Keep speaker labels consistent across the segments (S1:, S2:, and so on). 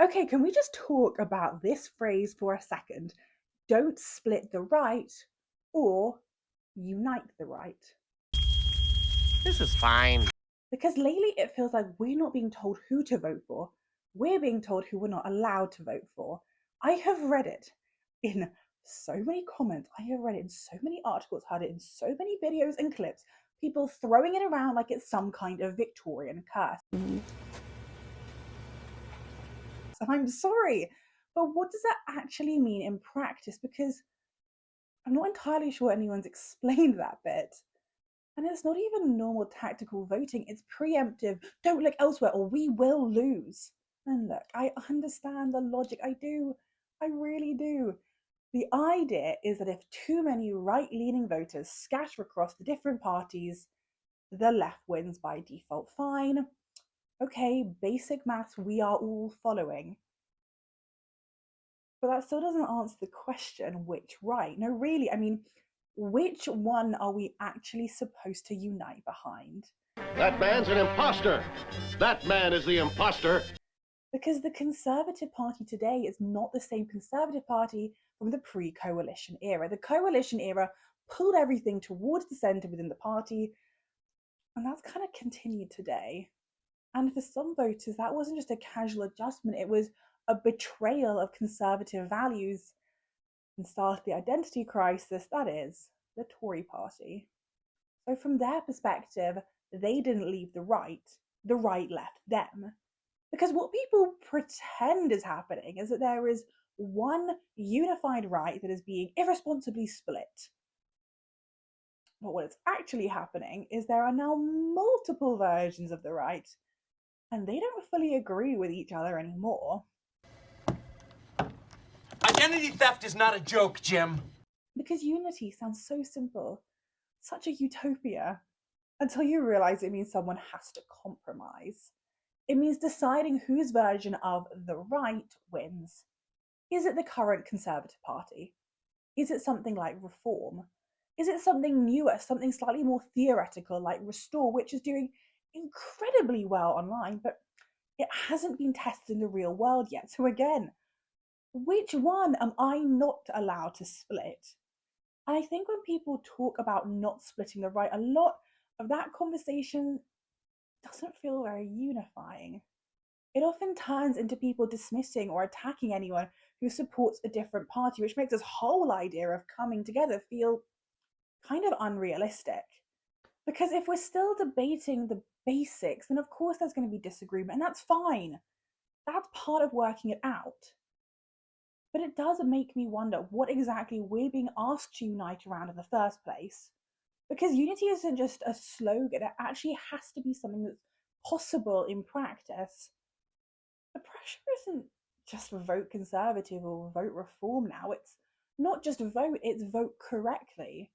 S1: Okay, can we just talk about this phrase for a second? Don't split the right or unite the right.
S2: This is fine.
S1: Because lately it feels like we're not being told who to vote for, we're being told who we're not allowed to vote for. I have read it in so many comments, I have read it in so many articles, heard it in so many videos and clips, people throwing it around like it's some kind of Victorian curse. And I'm sorry, but what does that actually mean in practice? Because I'm not entirely sure anyone's explained that bit. And it's not even normal tactical voting, it's preemptive. Don't look elsewhere or we will lose. And look, I understand the logic. I do. I really do. The idea is that if too many right leaning voters scatter across the different parties, the left wins by default. Fine. Okay, basic maths we are all following. But that still doesn't answer the question which right. No, really, I mean, which one are we actually supposed to unite behind?
S3: That man's an imposter. That man is the imposter.
S1: Because the Conservative Party today is not the same Conservative Party from the pre-coalition era. The coalition era pulled everything towards the centre within the party, and that's kind of continued today. And for some voters, that wasn't just a casual adjustment, it was a betrayal of Conservative values and started the identity crisis, that is, the Tory party. So, from their perspective, they didn't leave the right left them. Because what people pretend is happening is that there is one unified right that is being irresponsibly split. But what is actually happening is there are now multiple versions of the right, and they don't fully agree with each other anymore.
S4: Identity theft is not a joke, Jim.
S1: Because unity sounds so simple, such a utopia, until you realize it means someone has to compromise. It means deciding whose version of the right wins. Is it the current Conservative Party? Is it something like Reform? Is it something newer, something slightly more theoretical like Restore, which is doing incredibly well online, but it hasn't been tested in the real world yet? So again, which one am I not allowed to split? And I think when people talk about not splitting the right, a lot of that conversation doesn't feel very unifying. It often turns into people dismissing or attacking anyone who supports a different party, which makes this whole idea of coming together feel kind of unrealistic. Because if we're still debating the basics, then of course there's going to be disagreement, and that's fine. That's part of working it out. But it does make me wonder what exactly we're being asked to unite around in the first place. Because unity isn't just a slogan, it actually has to be something that's possible in practice. The pressure isn't just vote Conservative or vote Reform now, it's not just vote, it's vote correctly.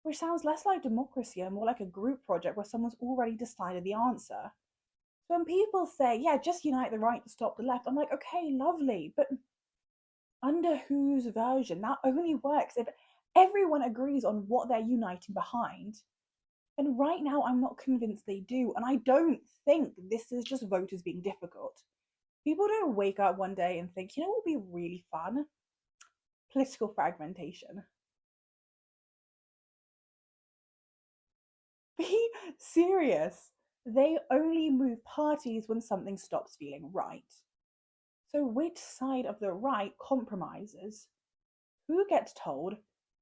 S1: Which sounds less like democracy and more like a group project where someone's already decided the answer. So when people say, yeah, just unite the right to stop the left, I'm like, okay, lovely, but under whose version? That only works if everyone agrees on what they're uniting behind. And right now, I'm not convinced they do. And I don't think this is just voters being difficult. People don't wake up one day and think, you know what would be really fun? Political fragmentation. Be serious. They only move parties when something stops feeling right. So, which side of the right compromises? Who gets told,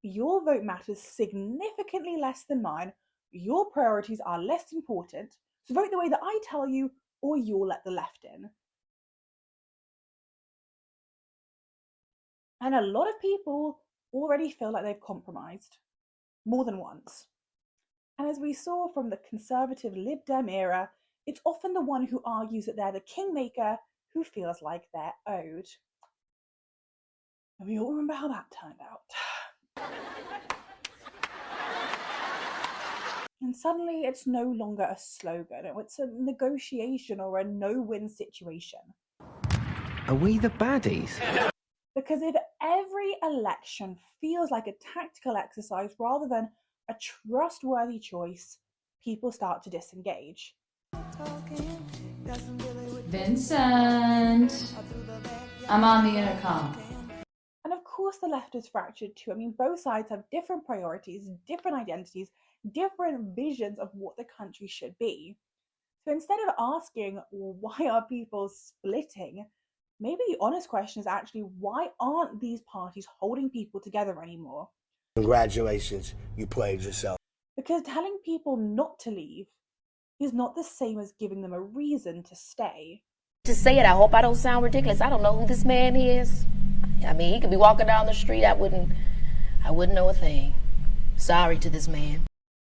S1: your vote matters significantly less than mine, your priorities are less important, so vote the way that I tell you, or you'll let the left in? And a lot of people already feel like they've compromised more than once. And as we saw from the Conservative Lib Dem era, it's often the one who argues that they're the kingmaker who feels like they're owed. And we all remember how that turned out. And suddenly it's no longer a slogan, it's a negotiation or a no-win situation.
S2: Are we the baddies?
S1: Because if every election feels like a tactical exercise rather than a trustworthy choice, people start to disengage.
S5: Vincent, I'm on the intercom.
S1: And of course, the left is fractured too. I mean, both sides have different priorities, different identities, different visions of what the country should be. So instead of asking, well, why are people splitting? Maybe the honest question is actually, why aren't these parties holding people together anymore?
S6: Congratulations, you played yourself.
S1: Because telling people not to leave is not the same as giving them a reason to stay.
S7: To say it, I hope I don't sound ridiculous. I don't know who this man is. I mean, he could be walking down the street. I wouldn't know a thing. Sorry to this man.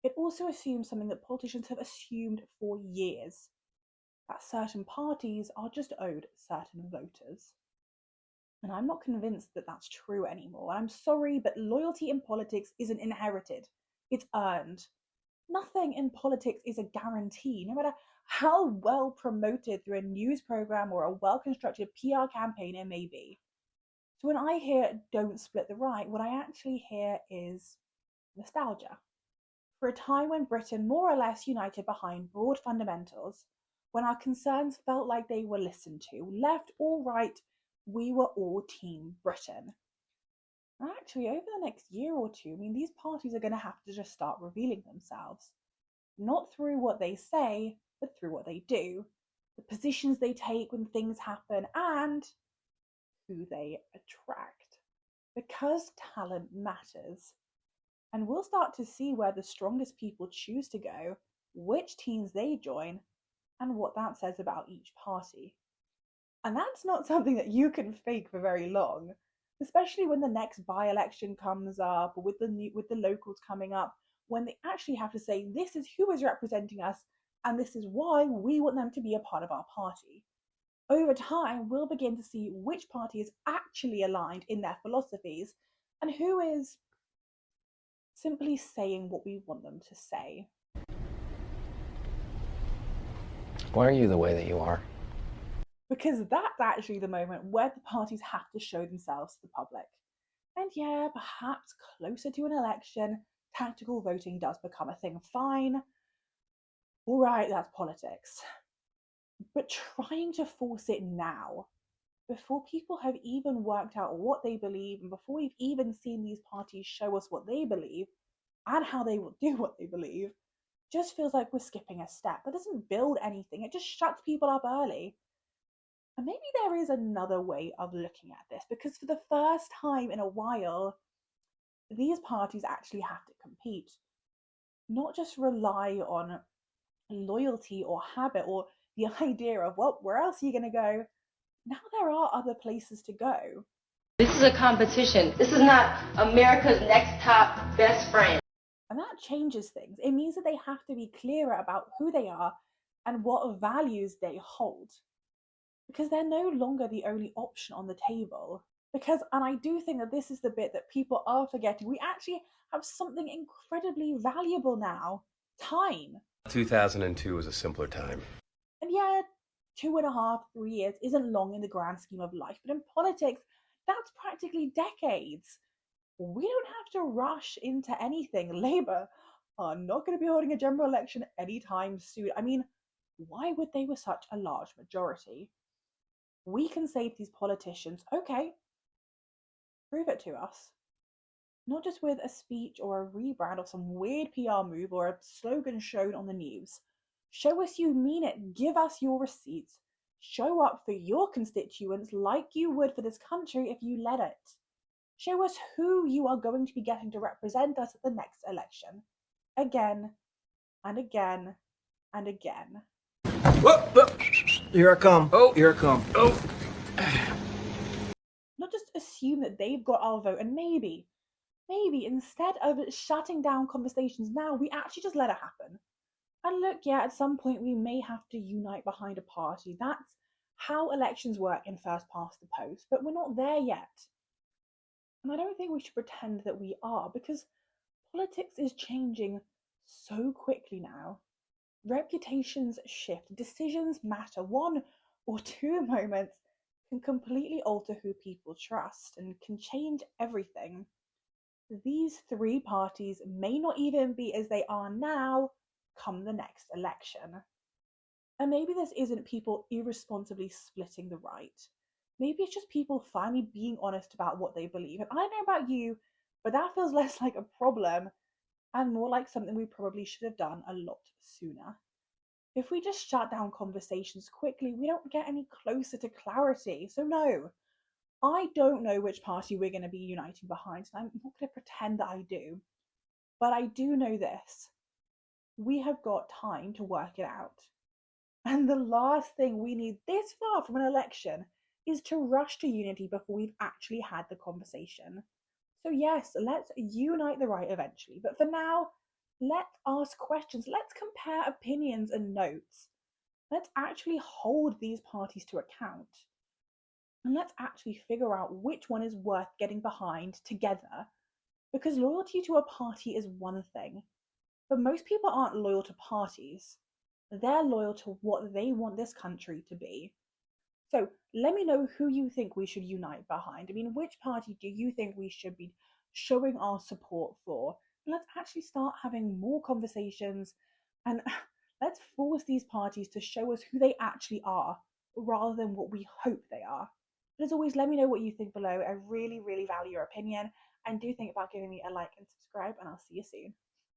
S1: It also assumes something that politicians have assumed for years, that certain parties are just owed certain voters. And I'm not convinced that that's true anymore. I'm sorry, but loyalty in politics isn't inherited. It's earned. Nothing in politics is a guarantee, no matter how well promoted through a news program or a well-constructed PR campaign it may be. So when I hear "don't split the right," what I actually hear is nostalgia. For a time when Britain more or less united behind broad fundamentals, when our concerns felt like they were listened to, left or right, we were all Team Britain. And actually, over the next year or two, I mean, these parties are going to have to just start revealing themselves. Not through what they say, but through what they do. The positions they take when things happen, and who they attract. Because talent matters. And we'll start to see where the strongest people choose to go, which teams they join, and what that says about each party. And that's not something that you can fake for very long, especially when the next by-election comes up, or with the locals coming up, when they actually have to say, this is who is representing us, and this is why we want them to be a part of our party. Over time, we'll begin to see which party is actually aligned in their philosophies, and who is simply saying what we want them to say.
S2: Why are you the way that you are?
S1: Because that's actually the moment where the parties have to show themselves to the public. And yeah, perhaps closer to an election, tactical voting does become a thing. Fine. All right, that's politics. But trying to force it now, before people have even worked out what they believe, and before we've even seen these parties show us what they believe and how they will do what they believe, just feels like we're skipping a step. That doesn't build anything, it just shuts people up early. And maybe there is another way of looking at this, because for the first time in a while, these parties actually have to compete, not just rely on loyalty or habit or the idea of, well, where else are you going to go? Now there are other places to go.
S7: This is a competition. This is not America's Next Top Best Friend.
S1: And that changes things. It means that they have to be clearer about who they are and what values they hold. Because they're no longer the only option on the table. And I do think that this is the bit that people are forgetting, we actually have something incredibly valuable now. Time.
S8: 2002 was a simpler time.
S1: And yeah, 2.5, 3 years isn't long in the grand scheme of life, but in politics, that's practically decades. We don't have to rush into anything. Labour are not going to be holding a general election anytime soon. I mean, why would they with such a large majority? We can say to these politicians, okay, prove it to us. Not just with a speech or a rebrand or some weird PR move or a slogan shown on the news. Show us you mean it. Give us your receipts. Show up for your constituents like you would for this country if you let it. Show us who you are going to be getting to represent us at the next election. Again, and again, and again.
S6: Whoa, whoa. Here I come.
S8: Oh.
S6: Here I come.
S8: Oh.
S1: Not just assume that they've got our vote, and maybe instead of shutting down conversations now, we actually just let it happen. And look, yeah, at some point we may have to unite behind a party. That's how elections work in first past the post, but we're not there yet. And I don't think we should pretend that we are, because politics is changing so quickly now. Reputations shift, decisions matter. 1 or 2 moments can completely alter who people trust and can change everything. these three parties may not even be as they are now come the next election. And maybe this isn't people irresponsibly splitting the right. Maybe it's just people finally being honest about what they believe. And I don't know about you, but that feels less like a problem and more like something we probably should have done a lot sooner. If we just shut down conversations quickly, we don't get any closer to clarity. So no, I don't know which party we're going to be uniting behind, and I'm not going to pretend that I do. But I do know this. We have got time to work it out. And the last thing we need this far from an election is to rush to unity before we've actually had the conversation. So yes, let's unite the right eventually. But for now, let's ask questions. Let's compare opinions and notes. Let's actually hold these parties to account. And let's actually figure out which one is worth getting behind together. Because loyalty to a party is one thing, but most people aren't loyal to parties. They're loyal to what they want this country to be. So let me know who you think we should unite behind. I mean, which party do you think we should be showing our support for? And let's actually start having more conversations and let's force these parties to show us who they actually are rather than what we hope they are. But as always, let me know what you think below. I really, really value your opinion, and do think about giving me a like and subscribe, and I'll see you soon.